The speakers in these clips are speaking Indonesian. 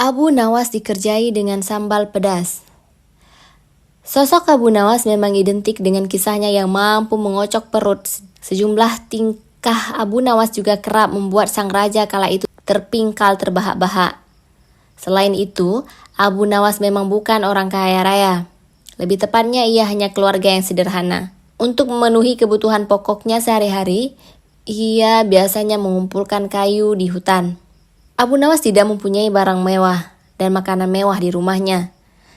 Abu Nawas dikerjai dengan sambal pedas. Sosok Abu Nawas memang identik dengan kisahnya yang mampu mengocok perut. Sejumlah tingkah Abu Nawas juga kerap membuat sang raja kala itu terpingkal terbahak-bahak. Selain itu, Abu Nawas memang bukan orang kaya raya. Lebih tepatnya ia hanya keluarga yang sederhana. Untuk memenuhi kebutuhan pokoknya sehari-hari, ia biasanya mengumpulkan kayu di hutan. Abu Nawas tidak mempunyai barang mewah dan makanan mewah di rumahnya.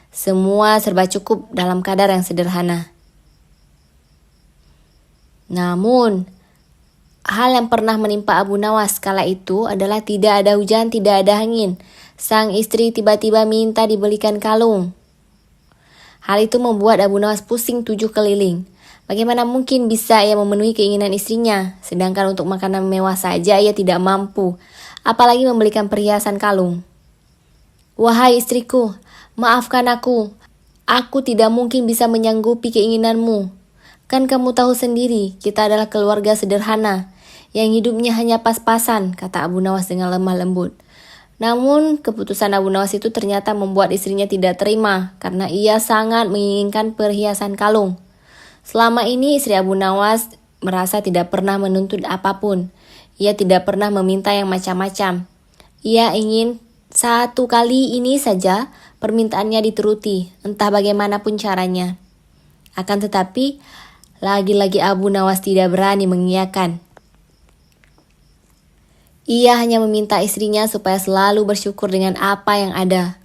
Semua serba cukup dalam kadar yang sederhana. Namun, hal yang pernah menimpa Abu Nawas kala itu adalah tidak ada hujan, tidak ada angin. Sang istri tiba-tiba minta dibelikan kalung. Hal itu membuat Abu Nawas pusing 7 keliling. Bagaimana mungkin bisa ia memenuhi keinginan istrinya, sedangkan untuk makanan mewah saja ia tidak mampu, apalagi membelikan perhiasan kalung. Wahai istriku, maafkan aku. Aku tidak mungkin bisa menyanggupi keinginanmu. Kan kamu tahu sendiri, kita adalah keluarga sederhana, yang hidupnya hanya pas-pasan, kata Abu Nawas dengan lemah lembut. Namun, keputusan Abu Nawas itu ternyata membuat istrinya tidak terima, karena ia sangat menginginkan perhiasan kalung. Selama ini istri Abu Nawas merasa tidak pernah menuntut apapun. Ia tidak pernah meminta yang macam-macam. Ia ingin satu kali ini saja permintaannya dituruti, entah bagaimanapun caranya. Akan tetapi, lagi-lagi Abu Nawas tidak berani mengiyakan. Ia hanya meminta istrinya supaya selalu bersyukur dengan apa yang ada.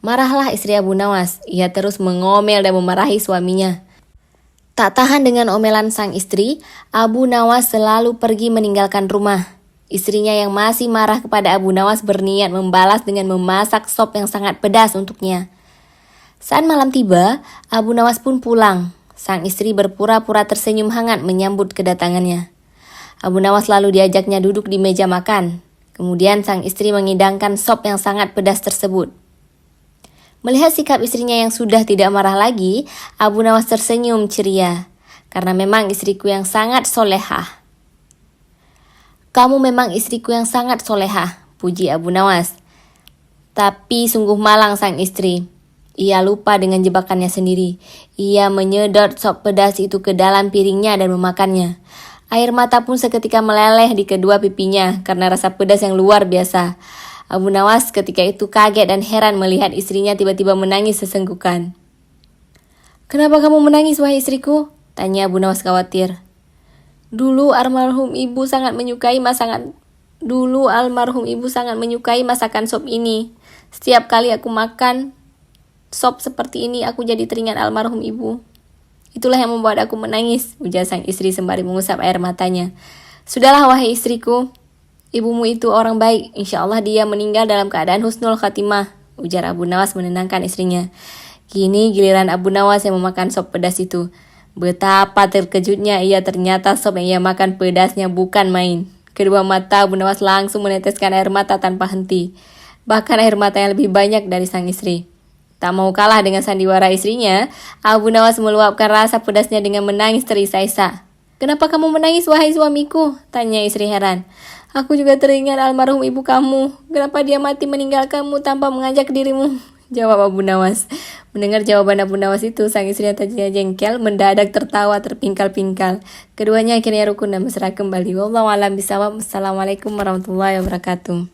Marahlah istri Abu Nawas. Ia terus mengomel dan memarahi suaminya. Tak tahan dengan omelan sang istri, Abu Nawas selalu pergi meninggalkan rumah. Istrinya yang masih marah kepada Abu Nawas berniat membalas dengan memasak sop yang sangat pedas untuknya. Saat malam tiba, Abu Nawas pun pulang. Sang istri berpura-pura tersenyum hangat menyambut kedatangannya. Abu Nawas lalu diajaknya duduk di meja makan. Kemudian sang istri mengidangkan sop yang sangat pedas tersebut. Melihat sikap istrinya yang sudah tidak marah lagi, Abu Nawas tersenyum ceria. Karena memang istriku yang sangat solehah. Kamu memang istriku yang sangat solehah, puji Abu Nawas. Tapi sungguh malang sang istri. Ia lupa dengan jebakannya sendiri. Ia menyedot sop pedas itu ke dalam piringnya dan memakannya. Air mata pun seketika meleleh di kedua pipinya karena rasa pedas yang luar biasa. Abu Nawas ketika itu kaget dan heran melihat istrinya tiba-tiba menangis sesenggukan. Kenapa kamu menangis, wahai istriku? Tanya Abu Nawas khawatir. Dulu almarhum ibu sangat menyukai masakan sop ini. Setiap kali aku makan sop seperti ini, aku jadi teringat almarhum ibu. Itulah yang membuat aku menangis, ujar sang istri sembari mengusap air matanya. Sudahlah wahai istriku. Ibumu itu orang baik, insya Allah dia meninggal dalam keadaan husnul khatimah, ujar Abu Nawas menenangkan istrinya. Kini giliran Abu Nawas yang memakan sop pedas itu. Betapa terkejutnya ia, ternyata sop yang ia makan pedasnya bukan main. Kedua mata Abu Nawas langsung meneteskan air mata tanpa henti. Bahkan air mata yang lebih banyak dari sang istri. Tak mau kalah dengan sandiwara istrinya, Abu Nawas meluapkan rasa pedasnya dengan menangis terisak-isak. Kenapa kamu menangis wahai suamiku? Tanya istri heran. Aku juga teringat almarhum ibu kamu. Kenapa dia mati meninggalkanmu tanpa mengajak dirimu? Jawab Abu Nawas. Mendengar jawaban Abu Nawas itu, sang istri yang tadinya jengkel mendadak tertawa terpingkal-pingkal. Keduanya akhirnya rukun dan mesra kembali. Wallahu a'lam bishawab. Assalamualaikum warahmatullahi wabarakatuh.